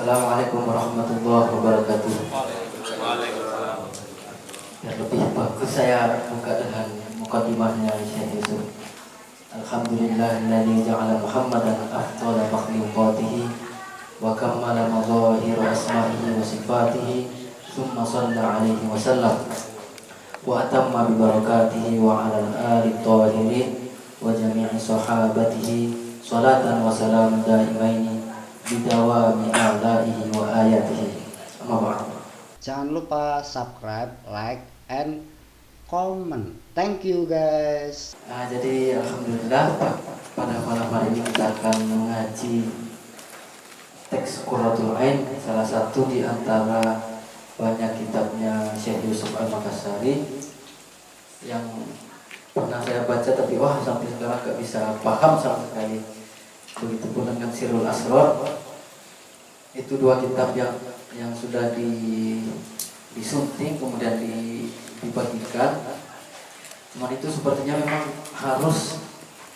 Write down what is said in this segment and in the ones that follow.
Assalamualaikum warahmatullahi wabarakatuh. Waalaikumsalam. Yang lebih bagus saya buka dengan mukadimahnya Syekh Yusuf. Alhamdulillahilladzi ja'ala Muhammadan afdhala makhluqatihi wa kammala mazahir asma'ihi wa sifatihi thumma shalla alaihi wa sallam wa atamma bi barakatihi wa 'ala al-ali tahirin wa jami'i sahabatihi salatan wa salaman daimaini bidawami a'laihi wa ayatihi. Amma ba'd. Jangan lupa subscribe, like, and comment. Thank you guys. Jadi alhamdulillah pada malam hari ini kita akan mengaji teks Qurratul Ain, salah satu di antara banyak kitabnya Syekh Yusuf Al-Makassari yang pernah saya baca tapi sampai sekarang gak bisa paham sama sekali. Begitupun dengan Sirrul Asrar. Itu dua kitab yang sudah disunting kemudian dibagikan. Cuman itu sepertinya memang harus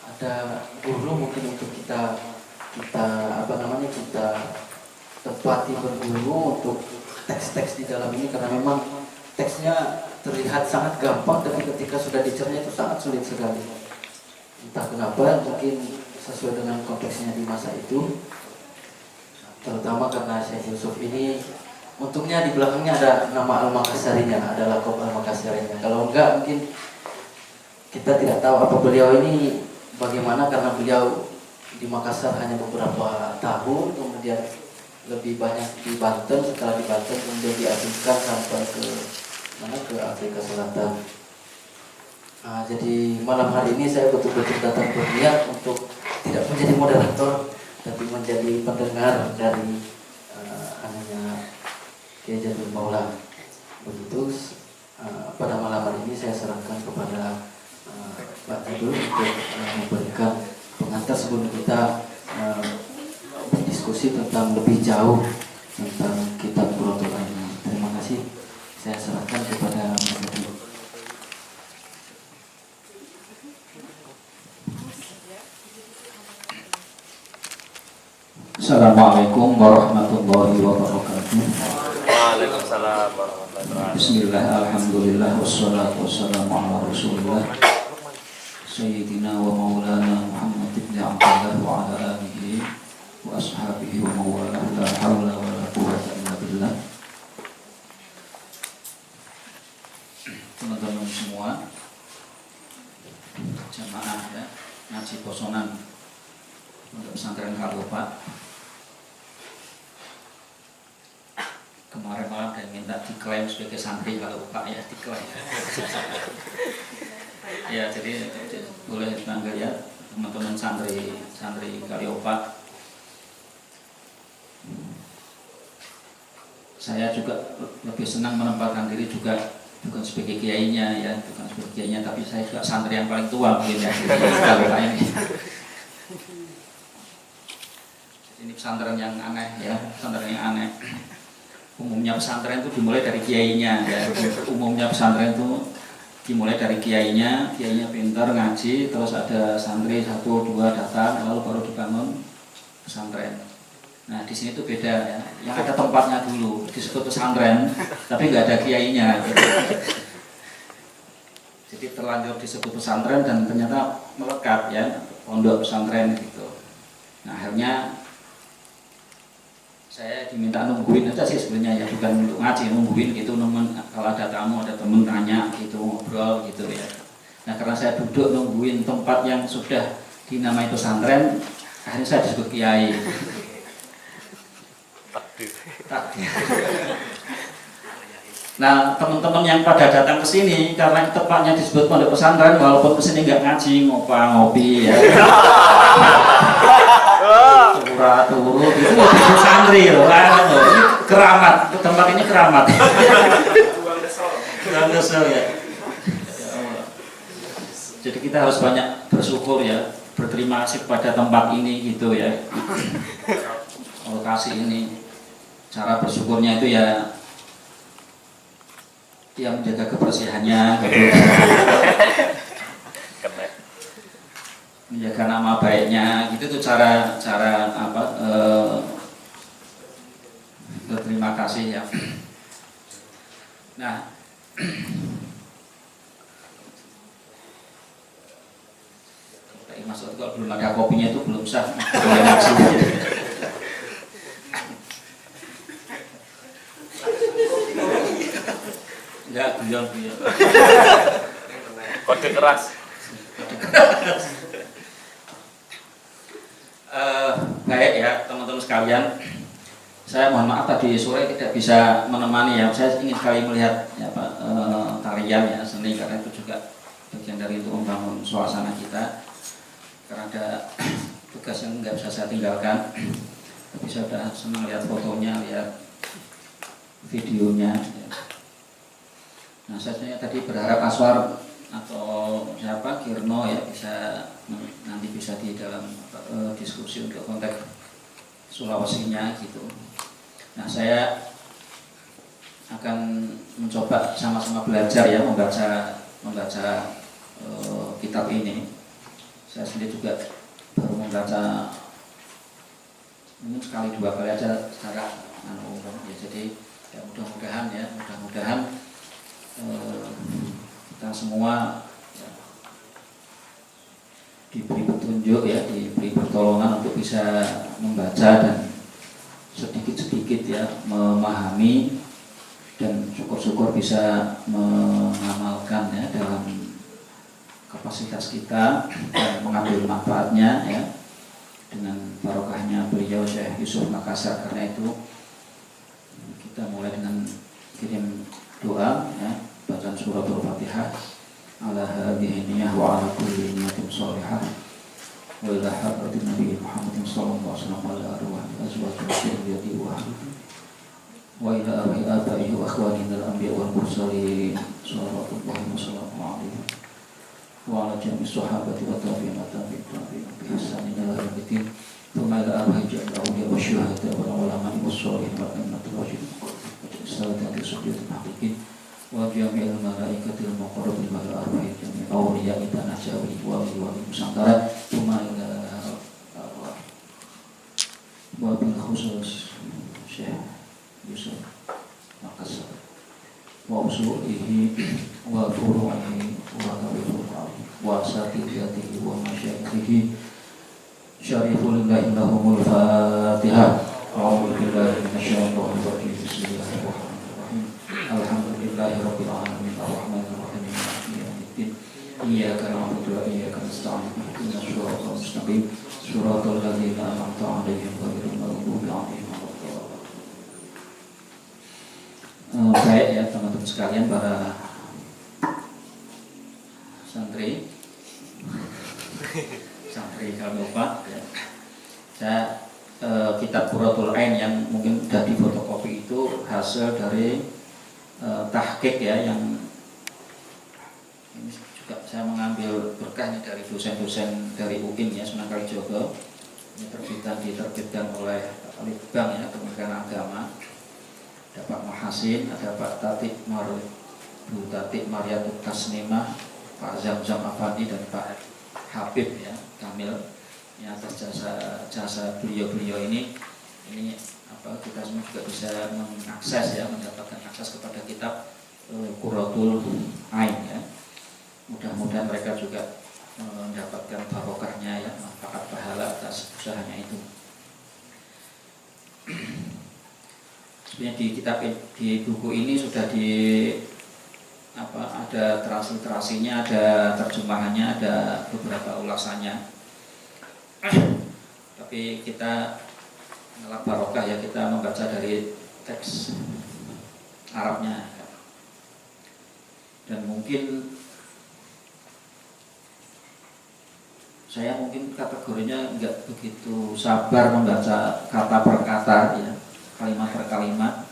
ada guru mungkin untuk kita tempati berguru untuk teks-teks di dalam ini, karena memang teksnya terlihat sangat gampang tapi ketika sudah dicerna itu sangat sulit sekali. Entah kenapa, mungkin sesuai dengan konteksnya di masa itu, terutama karena Syekh Yusuf ini untungnya di belakangnya ada nama Al-Makassarinya, ada lakob Al-Makassarinya. Kalau enggak mungkin kita tidak tahu apa beliau ini bagaimana, karena beliau di Makassar hanya beberapa tahun, kemudian lebih banyak di Banten, setelah di Banten kemudian diasingkan sampai ke Afrika Selatan. Jadi malam hari ini saya betul-betul datang berniat untuk tidak menjadi moderator, tapi menjadi pendengar dari anaknya Kiai Jadul Maula. Begitu. Pada malam hari ini saya serahkan kepada Pak Jadul untuk memberikan pengantar sebelum kita berdiskusi tentang lebih jauh tentang kitab Qurratul Ain. Terima kasih. Saya serahkan kepada Pak Jadul. Assalamualaikum warahmatullahi wabarakatuh. Waalaikumsalam warahmatullahi wabarakatuh. Bismillah, alhamdulillah, wassalatu wassalamu ala rasulillah Sayyidina wa maulana Muhammad ibn Abdullah wa ala alihi wa ashabihi wa mawalah, la hawla wa la quwwata illa billah. Teman-teman semua, jamaah ya, ngaji posonan untuk pesantren Kalopak. Kemarin malam dan minta diklaim sebagai santri kalau Pak ya, diklaim. Ya, jadi boleh dipanggil ya teman-teman santri Kaliopak. Saya juga lebih senang menempatkan diri juga bukan sebagai kiainya ya, tapi saya juga santri yang paling tua mungkin ya. Kaliopak ini. Ini pesantren yang aneh ya, pesantren yang aneh. Umumnya pesantren itu dimulai dari kiainya ya. Umumnya pesantren itu dimulai dari kiainya pintar ngaji, terus ada santri 1, 2 datang, lalu baru dibangun pesantren. Nah di sini tuh beda ya, yang ada tempatnya dulu disebut pesantren, tapi nggak ada kiainya. Gitu. Jadi terlanjur disebut pesantren dan ternyata melekat ya, pondok pesantren gitu. Nah akhirnya saya diminta nungguin aja sih sebenarnya ya, bukan untuk ngaji, nungguin gitu, kalau ada tamu, ada temen tanya gitu, ngobrol gitu ya. Nah karena saya duduk nungguin tempat yang sudah dinamai pesantren, akhirnya saya disebut kiai. Takdir. Nah teman-teman yang pada datang ke sini karena tempatnya disebut pondok pesantren, walaupun ke sini nggak ngaji, ngopi ya. Turu itu disebut santri loh. Ini keramat, tempat ini keramat. Kurang kesel ya. Jadi kita harus banyak bersyukur ya, berterima kasih kepada tempat ini gitu ya. Lokasi ini, cara bersyukurnya itu ya menjaga kebersihannya gitu. Menjaga nama baiknya gitu tuh cara terima kasih ya. Nah, maksud kalau belum ada kopinya itu belum sah. Enggak, guyon. Kode keras. Baik ya teman-teman sekalian, saya mohon maaf tadi sore tidak bisa menemani ya. Saya ingin sekali melihat ya Pak tarian ya seni, karena itu juga bagian dari untuk membangun suasana kita. Karena ada tugas yang nggak bisa saya tinggalkan, tapi saya sudah senang lihat fotonya, lihat videonya. Ya. Nah saya sebenarnya tadi berharap Aswar atau siapa Kirno ya bisa nanti bisa di dalam diskusi untuk konteks Sulawesinya gitu. Nah saya akan mencoba sama-sama belajar ya membaca kitab ini. Saya sendiri juga baru membaca mungkin sekali dua kali aja secara umum ya. Jadi ya mudah-mudahan kita semua ya, diberi petunjuk ya, diberi pertolongan untuk bisa membaca dan sedikit-sedikit ya memahami dan syukur-syukur bisa mengamalkan ya dalam kapasitas kita dan mengambil manfaatnya ya dengan barokahnya beliau Syekh Yusuf Makassar. Karena itu kita mulai dengan kirim doa ya, bacaan suratul Fatihah ala hadhihi niyyah wa ala kulli niyatin shalihah wa ila hadratin Nabi Muhammadin sallallahu alaihi wasallam wa ala arwah azwajih dzurriyyati wa ahlihi wa ila arwah abaihi wa akhwanina al-anbiya wal mursalin sallallahu alaihi wasallam wa ala jami' sahabati wa tabi'in wa tabi'in bi ihsan ila yaumil thumma ila arwah jami'il awliya wa syuhada wal ulama was shalihin wa ummatul wajibin salatu sujud mahdikin wa jami'il malaikatil muqarrabin wa arwah jami'il awliya itana jawi wa nusantara thumma ila arwah wa bil khusus Syekh Yusuf Makassar wa usulihi wa furu'ihi wa tabi'uhi wa satiyatihi wa masyayikhihi syariful lillahi lahumul fatihah. A'udzu billahi minasyaitonir rajim. Bismillahirrahmanirrahim. Alhamdulillahirabbil alamin arrahmanir rahim maliki yaumiddin. Iyyaka na'budu wa iyyaka nasta'in. Ihdinas siratal mustaqim. Siratal ladzina an'amta 'alaihim ghairil maghdubi 'alaihim waladdallin. Baik ya teman-teman sekalian, para santri kalau lupa ya. Saya kitab Qurratul Ain yang mungkin sudah difotokopi itu hasil dari tahqiq ya, yang ini juga saya mengambil berkahnya dari dosen-dosen dari UIN ya, Sunan Kalijaga. Ini diterbitkan oleh Litbang ya, Kementerian Agama. Ada Pak Muhasin, ada Pak Bu Tatik Mariatut Tasnimah, Pak Zamzam Afandi dan Pak Habib ya Kamil. Ini atas jasa beliau-beliau ini apa kita semua juga bisa mengakses ya, mendapatkan akses kepada kitab Qurratul Ain ya. Mudah-mudahan mereka juga mendapatkan barokahnya ya, manfaat pahala atas usahanya itu. Sebenarnya di kitab, di buku ini sudah ada terasi-terasinya, ada terjemahannya, ada beberapa ulasannya. Tapi kita ngelak barokah ya, kita membaca dari teks Arabnya. Dan mungkin saya kategorinya nggak begitu sabar membaca kata per kata ya, kalimat per kalimat,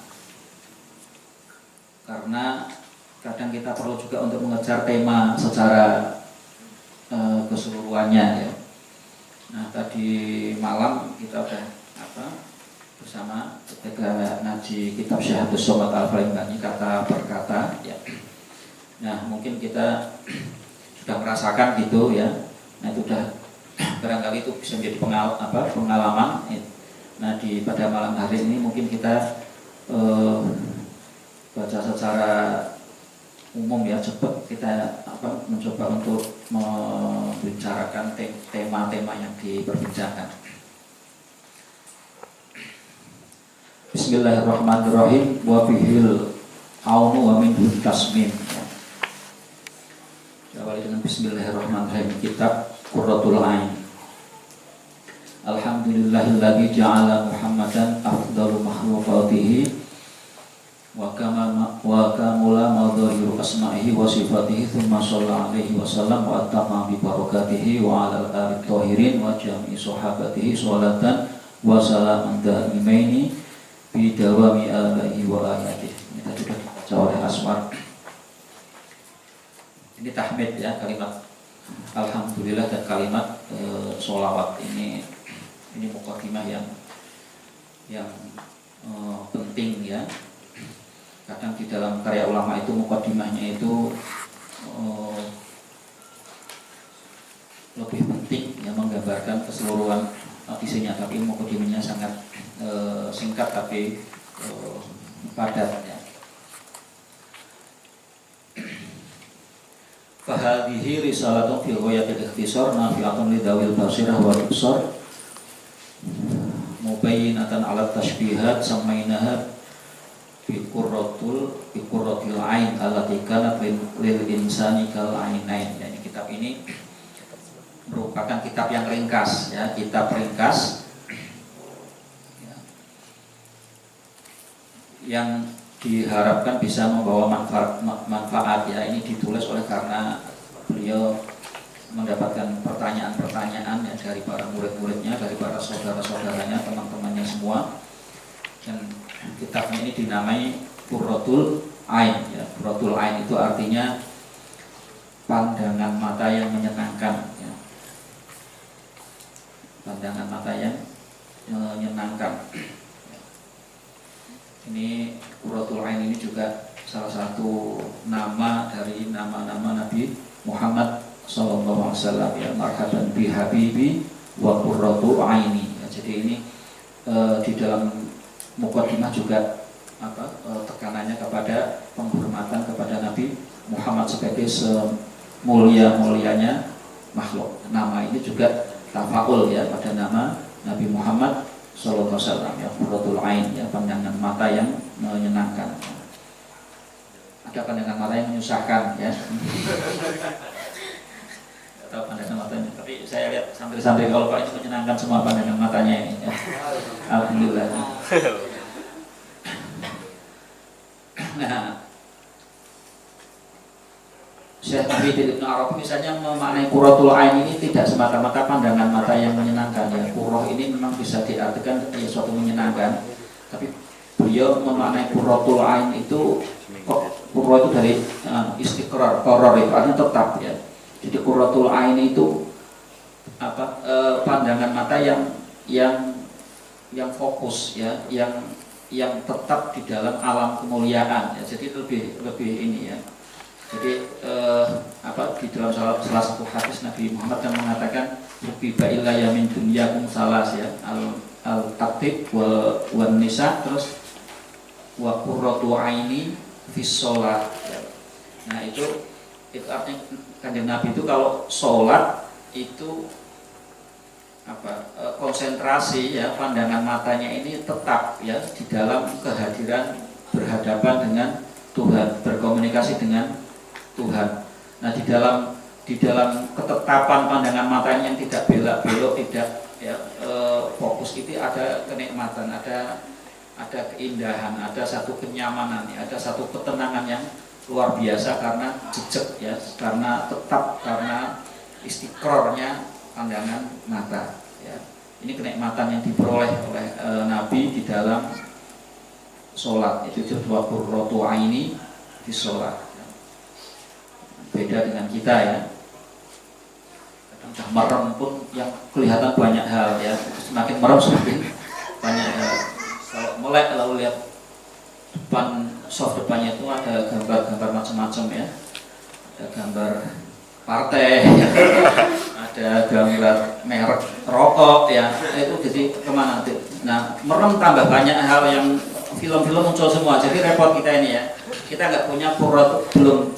karena kadang kita perlu juga untuk mengejar tema secara keseluruhannya ya. Nah tadi malam kita udah bersama ketika ngaji kitab Syahadus Somad Al-Falimbani kata per kata ya. Nah mungkin kita sudah merasakan gitu ya. Nah itu udah barangkali itu bisa menjadi pengalaman ya. Nah pada malam hari ini mungkin kita baca secara umum ya, cepat kita mencoba untuk membicarakan tema-tema yang diperbincangkan. Bismillahirrahmanirrahim. Wa bihil aunu wa minhu tasmim. Awali dengan Bismillahirrahmanirrahim. Kitab Qurratul Ain. Alhamdulillahilladzi ja'ala Muhammadan afdalu makhluqatihi wa kamula madhahiru asma'ihi wa sifatihi thumma shalla alaihi wasallam wa atama bi barakatihi wa ala alihi tahirin wa jami'i sahabatihi sholatan wa salaman daimaini bi dawami alaihi wa ayatihi. Ini tadi sudah dibaca oleh Aswar. Ini tahmid ya, kalimat alhamdulillah dan kalimat sholawat. Ini mukadimah yang penting ya. Kadang di dalam karya ulama itu mukadimahnya itu lebih penting yang menggambarkan keseluruhan isinya, tapi mukadimahnya sangat singkat tapi padat ya. Fahadhihi risalatun fi ghayatil ikhtisar nafi'atun lidawil basirah wal ibsar mubayyinatan ala tashbihat samainaha biqurratil ain allati kanat lil insani kal ainain. Jadi kitab ini merupakan kitab yang ringkas ya, kitab ringkas ya, yang diharapkan bisa membawa manfaat ya. Ini ditulis oleh karena beliau mendapatkan pertanyaan-pertanyaan ya, dari para murid-muridnya, dari para saudara-saudaranya, teman-temannya semua. Dan kitabnya ini dinamai Qurratul Ain ya. Qurratul Ain itu artinya pandangan mata yang menyenangkan ya. Pandangan mata yang menyenangkan. Ini Qurratul Ain ini juga salah satu nama dari nama-nama Nabi Muhammad sallallahu alaihi wasallam ya. Marhaban bi habibi wa qurratu aini ya. Jadi ini di dalam mukadimah juga tekanannya kepada penghormatan kepada Nabi Muhammad sebagai semulia-mulianya makhluk. Nama ini juga tafaul ya pada nama Nabi Muhammad sallallahu alaihi wasallam ya, Qurratul Ain ya, pandangan mata yang menyenangkan. Ada pandangan mata yang menyusahkan ya. Atau pandangan matanya, tapi saya lihat santri-santri kalau Pak itu menyenangkan semua pandangan matanya ini ya. Alhamdulillah. Nah, Syekh Muhyiddin Ibn Arabi misalnya memaknai Qurratul Ain ini tidak semata-mata pandangan mata yang menyenangkan ya. Qurrah ini memang bisa diartikan ya, suatu menyenangkan, tapi beliau memaknai Qurratul Ain itu, Qurrah itu dari istiqrar, qarrar itu artinya tetap ya. Jadi Qurratul Ain itu pandangan mata yang fokus ya, yang tetap di dalam alam kemuliaan ya. Jadi lebih ini ya. Jadi di dalam salah satu hadis Nabi Muhammad yang mengatakan rubiba illa yamin dunyakum salas ya, al-tatib wa nisa, terus wa qurratu aini fis shalah ya. Nah itu artinya Kanjeng Nabi itu kalau sholat itu konsentrasi ya, pandangan matanya ini tetap ya di dalam kehadiran, berhadapan dengan Tuhan, berkomunikasi dengan Tuhan. Nah di dalam ketetapan pandangan matanya yang tidak belak-belok, tidak ya, fokus itu ada kenikmatan, ada keindahan, ada satu kenyamanan ya, ada satu ketenangan yang luar biasa karena jejak ya, karena tetap, karena istiqrarnya pandangan mata ya. Ini kenikmatan yang diperoleh oleh Nabi di dalam sholat. Itu dua qurratu aini di sholat ya. Beda dengan kita ya, kadang sudah merem pun yang kelihatan banyak hal ya, semakin merem semakin banyak hal. Kalau melek lalu lihat depan, soft depannya itu ada gambar-gambar macam-macam ya, ada gambar partai, ada gambar merek rokok ya, itu jadi kemana nanti. Nah merem tambah banyak hal yang film-film muncul semua. Jadi repot kita ini ya. Kita nggak punya qurratu, belum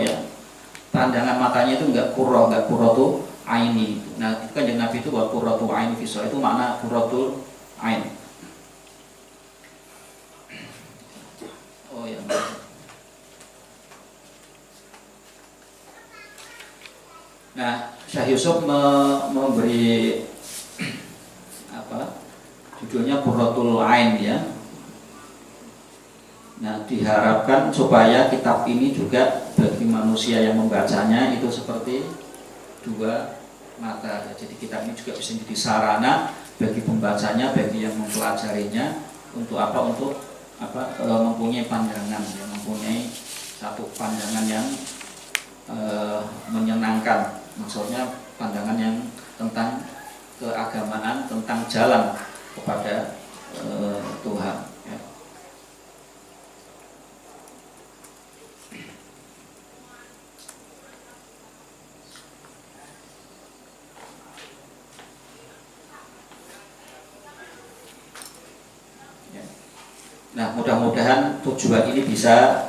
ya. Pandangan matanya itu nggak qurratu aini. Nah, itu kan Nabi itu bahwa qurratu aini fi shalah, itu makna qurratul ain. Oh ya. Nah, Syekh Yusuf memberi judulnya Qurratul Ain ya. Nah, diharapkan supaya kitab ini juga bagi manusia yang membacanya itu seperti dua mata. Jadi kitab ini juga bisa menjadi sarana bagi pembacanya, bagi yang mempelajarinya untuk mempunyai pandangan, ya, mempunyai satu pandangan yang menyenangkan. Maksudnya pandangan yang tentang keagamaan, tentang jalan kepada Tuhan ya. Nah, mudah-mudahan tujuan ini bisa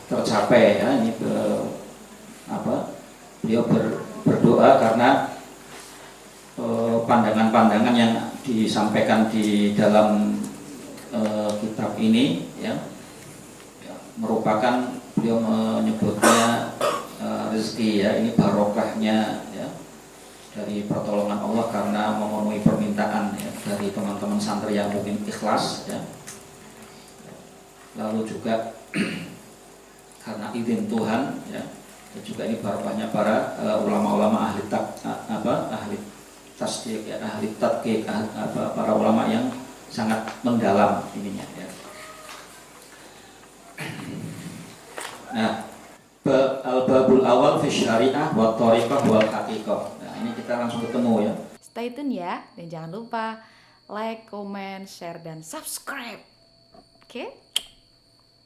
tercapai ya. Ini beliau berdoa karena pandangan-pandangan yang disampaikan di dalam kitab ini ya, merupakan, beliau menyebutnya rezeki ya, ini barokahnya ya, dari pertolongan Allah karena memenuhi permintaan ya, dari teman-teman santri yang mungkin ikhlas ya. Lalu juga karena izin Tuhan ya, dan juga ini barokahnya para ulama-ulama ahli tasdik ya, ahli tadqiq, para ulama yang sangat mendalam ininya ya. Nah, al-babul awal fi syariah wa thariqah wal haqiqah. Nah, ini kita langsung ketemu ya. Stay tune ya, dan jangan lupa like, comment, share, dan subscribe. Oke?